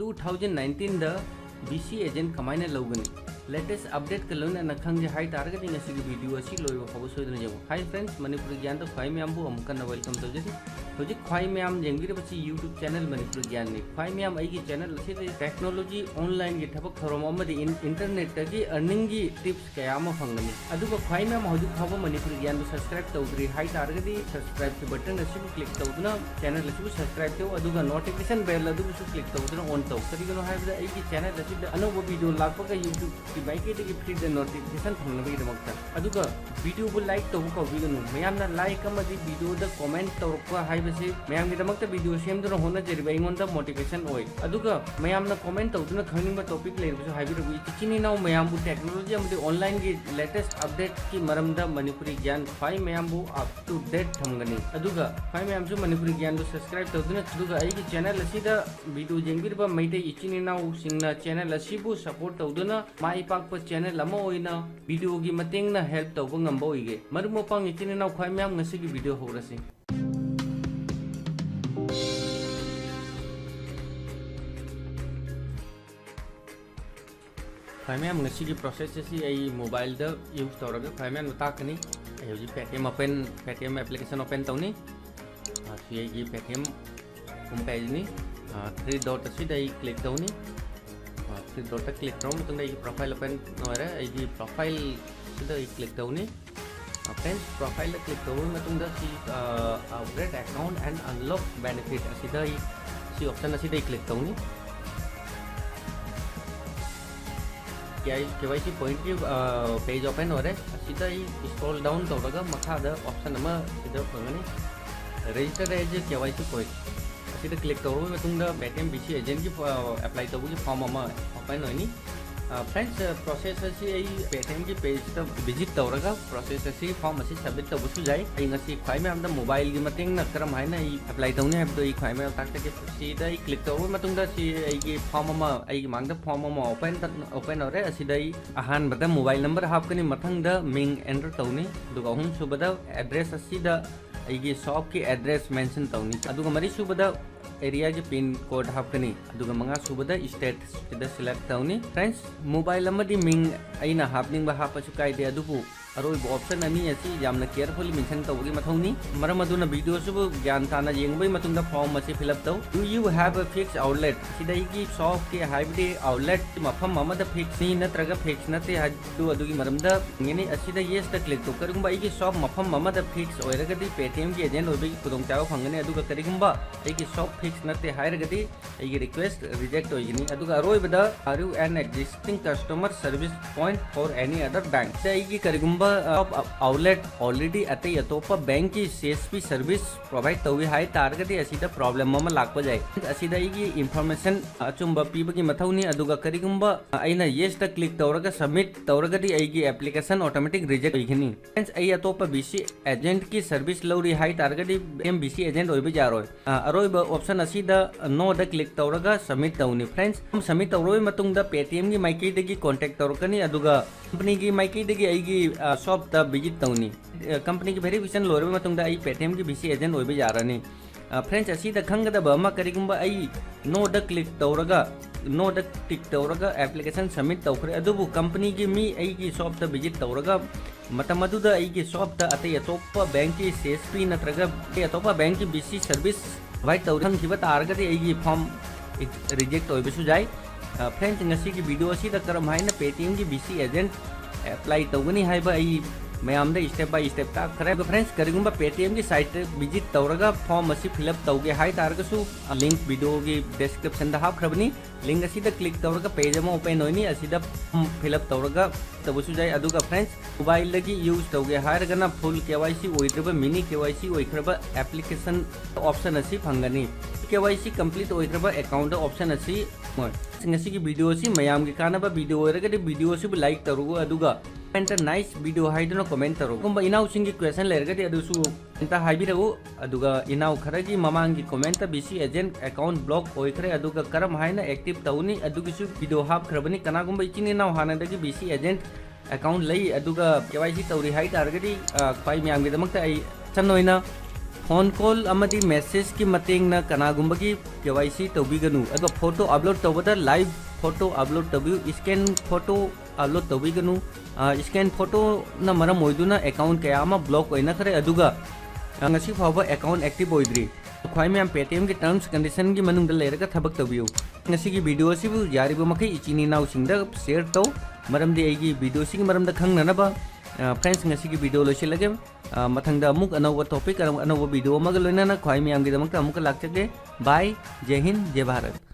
2019 दा BC agent कमायना लौगनी latest update के loan न खंगे हाई तारगति ngasi वीडियो असि लोइबो खबो सोइदन जेबो हाय फ्रेंड्स मणिपुर ज्ञान तो खाई मैम बु अमुकन वेलकम तौजि होजि खाई मैम जेंगिर बछि YouTube चैनल मणिपुर ज्ञान नि खाई मैम आई की चैनल असि टेक्नोलॉजी ऑनलाइन की थबक थरोम अमदि इंटरनेट की अर्निंग की टिप्स कया म फंगनी अदुगो खाई मैम होजि खबो मणिपुर ज्ञान बु सब्सक्राइब तौद्रि हाई तारगति सब्सक्राइब के बटन असि क्लिक तौदुना चैनल असि सब्सक्राइब तौ अदुगा नोटिफिकेशन बेल अदुगु सु क्लिक तौदुना ऑन तौ करिगनो हायबदा आई की चैनल असि अनोबो वीडियो लापका YouTube की बाइक की फ्री द नोटिफिकेशन फंगनबगीदमक्ता अदुगा वीडियो बु लाइक तौ कौबिगनु मयामना लाइक अमदि वीडियो द कमेंट तौरक्वा हायबसि मयामगिदमक्ता वीडियो सेमदुना होनजरिबा इङोंदा मोटिवेशन ओय अदुगा मयामना कमेंट तौदुना खंगनिंबा टॉपिक लेरबसु हायबिरबु इचिनि नाउ मयामबु टेक्नोलॉजी अमदि ऑनलाइन की लेटेस्ट अपडेट की मरमदा मणिपुरी ज्ञान फाइ मयामबु अप टू डेट थमगनी अदुगा फाइ मयामसु मणिपुरी ज्ञान दु सब्सक्राइब तौदुना अदुगा आइगी चैनल असिदा वीडियो जेंगिरबा मैते इचिनि नाउ सिंगना चैनल असिबु सपोर्ट तौदुना माइ पाकप चैनल अमा ओइना वीडियो की मतेंगना हेल्प तौबा ngamba ओइगे मरुमो पांग इचिनि नाउ खाइ मयाम ngasi की वीडियो होरसि खाइ मयाम ngasi की प्रोसेस से आई मोबाइल द यूज तौरगा खाइ मयाम ताकनी होजि पेटीएम एप्लीकेशन ओपन तौनी सी की पेटीएम होम पेज नि थ्री डॉट असि दai क्लिक तौनी थ्री डॉट क्लिक तौर मतुंग दai प्रोफाइल ओपन नोरे आई प्रोफाइल सिदा क्लिक तौनी फ्रेंड्स प्रोफाइल क्लिक तौर मतुंग द सी upgrade account and unlock benefit असिदा सी ऑप्शन असिदा क्लिक तौनी KYC पॉइंट की पेज ओपन हो रहे असिदा स्क्रॉल डाउन तौरगा मखादा ऑप्शन अमा सिदा फंगनी रजिस्टर एज KYC पॉइंट असिदा क्लिक तौर मतुंग पेटीएम BC एजेंट की अप्लाई तौबुगी फॉर्म अमा ओपन होनी फ्रेंड्स प्रोसेस असी पेटीएम की पेज तब विजिट तौरगा प्रोसेस असी फॉर्म असी सबमिट तौबसु जाय आई ngasi खाइ मैम द मोबाइल की मतेंग न करम हाइना अप्लाई तौनी है तो खाइ मैम ताक के सीधा क्लिक तौर मतुंग द सी आई की फॉर्म अमा आई मांग द फॉर्म अमा ओपन हो रे असिदा अहान बदा मोबाइल नंबर हापकनी मथंग द मिंग एंटर तौनी दुगा हुन सुबदा एड्रेस असी द आई की शॉप की एड्रेस मेंशन तौनी अदुगा मरी सुबदा एरिया की पिन कोड हापकनी अदुगा मंगा सुबदा स्टेट सिदा सिलेक्ट तौनी फ्रेंड्स मोबाइल अमदी मिंग आइना हापनिंग बा हापसु कायदे अदुबु अरोइब ऑप्शन अनी असी यामना केयरफुली मेंशन तौगी मथौनी मरम अदुना वीडियो सुबु ज्ञान ताना येंगबै मतुंदा फॉर्म असी फिल अप तौ do you have a fix outlet सिदाई की शॉप के हाइबडी आउटलेट मफम अमद फिक्स नी नत्रगा फिक्स नते हदु अदुगी मरमदा ngeni asida yes ta click to karigumba ai ki shop mafam amada fix oiragadi paytm ki agent oibi kudong chawa phangani aduga karigumba ai ki shop fix nate hairagadi ai ki request reject oigini aduga aroibada are you an existing customer service point for any other bank sai ki karigumba outlet already अतई अतोपा bank की CSP service provide तौवी हाई तारगदी असिदा problem अमा लाकप जाय असिदा इगी इंफॉर्मेशन अचुंबा पीबगी मथौनी अदुगा करिगुंबा आइना येस ता क्लिक तौरगा सबमिट तौरगदी आइगी एप्लीकेशन ऑटोमेटिक रिजेक्ट होइगनी फ्रेंड्स आई अतोपा BC एजेंट की सर्विस लौरी हाई तारगदी BC एजेंट ओइबे जारोय अरोइबा ऑप्शन असिदा नो दा क्लिक तौरगा सबमिट तौनी फ्रेंड्स हम सबमिट तौरोय मतुंग दा पेटीएम की माइकी दगी कांटेक्ट तौरकनी अदुगा कंपनी की माइकी दगी आइगी शॉप ता विजिट तौनी कंपनी की वेरिफिकेशन लोरबे मतुंग दा आई पेटीएम की BC एजेंट ओइबे जारानी फ्रेंड्स असिदा खंगदबा अमा करिगुंबा आई नो द क्लिक तौरगा नो द टिक तौरगा एप्लीकेशन सबमिट तौखरे अदुबु कंपनी की मी आई की शॉप ता विजिट तौरगा मतम अदुदा आई की शॉप ता अतई अतोपा बैंक की CSP नत्रगा अतोपा बैंक की BC सर्विस वाइट तौरंग खिबा तारगदी आई की फॉर्म रिजेक्ट ओइबसु जाय फ्रेंड्स ngasi की वीडियो असिदा करम हाइना पेटीएम की BC एजेंट अप्लाई तौगनी हाइबा आई मैम स्टेप बाय स्टेप ता खरे फ्रेंड्स करिगुंबा पेटीएम की साइट विजिट तौरगा फॉर्म असी फिलअप तौगे हाई तारगसु लिंक वीडियो की डिस्क्रिप्शन दा हापखरबनी लिंक असिदा क्लिक तौरगा पेज अमा ओपन होइनी असिदा फिलअप तौरगा तबसु जाय अदुगा फ्रेंड्स मोबाइल लगी यूज तौगे हायरगना फुल KYC ओइद्रबा मिनी KYC ओइखरबा एप्लीकेशन ऑप्शन असी फंगनी KYC कंप्लीट ओइद्रबा अकाउंट ऑप्शन असी ngasi की वीडियो असी मयाम की कानबा वीडियो ओइरगदि वीडियो असी लाइक तरुगो अदुगा एंटर नाइस वीडियो हाइदुना कमेंट तरो गुंबा इनाउ सिंगी क्वेश्चन लेरगदि अदुसु इंता हाइबिरगु अदुगा इनाउ खरगी ममांगी comment BC agent account block ओइखरे अदुगा करम हाइना एक्टिव तौनी अदुगिसु वीडियो हाप खरबनी कना गुंबा इचिनि नाउ हानदगी BC एजेंट अकाउंट लई अदुगा KYC तौरी हाइ तारगदि फाइ म्याम गी दमकता आई चनोइना फोन कॉल अमदी मैसेज की मतेंगना कनागुंबगी केवाईसी तौबीगनु अगर फोटो अपलोड तौबदा लाइव फोटो अपलोड तौबियु स्कैन फोटो अपलोड तौबीगनु स्कैन फोटो ना मरम ओइदुना अकाउंट कया अमा ब्लॉक ओइना खरे अदुगा ngasi फावबा अकाउंट एक्टिव ओइद्री ख्वाई मैम पेटीएम की टर्म्स कंडीशन की मनुंग लेरगा थबक तौबियु ngasi की वीडियो सिबु यारिबो मखै इचिनी नाउ सिंगदा शेयर तौ मरमदि एगी वीडियो सिंग मरमदा खंगननबा फ्रेंड्स ngasi की वीडियो लोइसिलगे मथंगदा अमुक अनौबा टॉपिक अनौबा वीडियो अमगा लोइनाना ख्वाई मैम गी दमकता अमुक लाक्चगे बाय जय हिंद जय भारत।